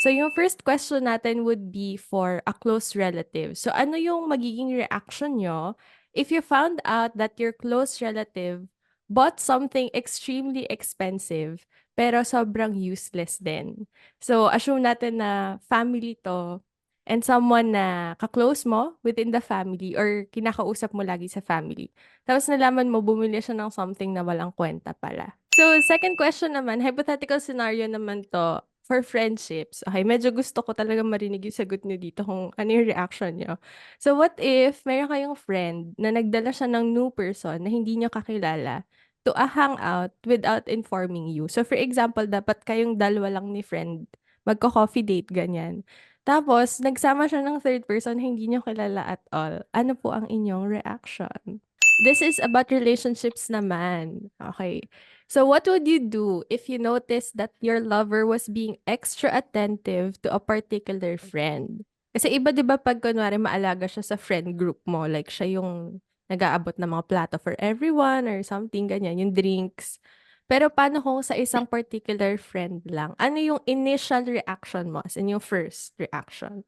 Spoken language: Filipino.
So yung first question natin would be for a close relative. So ano yung magiging reaction nyo if you found out that your close relative bought something extremely expensive pero sobrang useless din? So assume natin na family to and someone na kaklose mo within the family or kinakausap mo lagi sa family. Tapos nalaman mo bumili siya ng something na walang kwenta pala. So second question naman, hypothetical scenario naman to for friendships. Okay, medyo gusto ko talaga marinig yung sagot niyo dito kung ano yung reaction niyo. So what if mayroon kayong friend na nagdala siya ng new person na hindi niyo kakilala to a hangout without informing you. So for example, dapat kayong dalawa lang ni friend, magko-coffee date, ganyan. Tapos, nagsama siya ng third person na hindi niyo kilala at all. Ano po ang inyong reaction? This is about relationships naman. Okay. So what would you do if you noticed that your lover was being extra attentive to a particular friend? Kasi iba 'di ba pag kunwari maalaga siya sa friend group mo, like siya yung nag-aabot ng mga plato for everyone or something ganyan, yung drinks. Pero paano kung sa isang particular friend lang? Ano yung initial reaction mo? As in yung first reaction?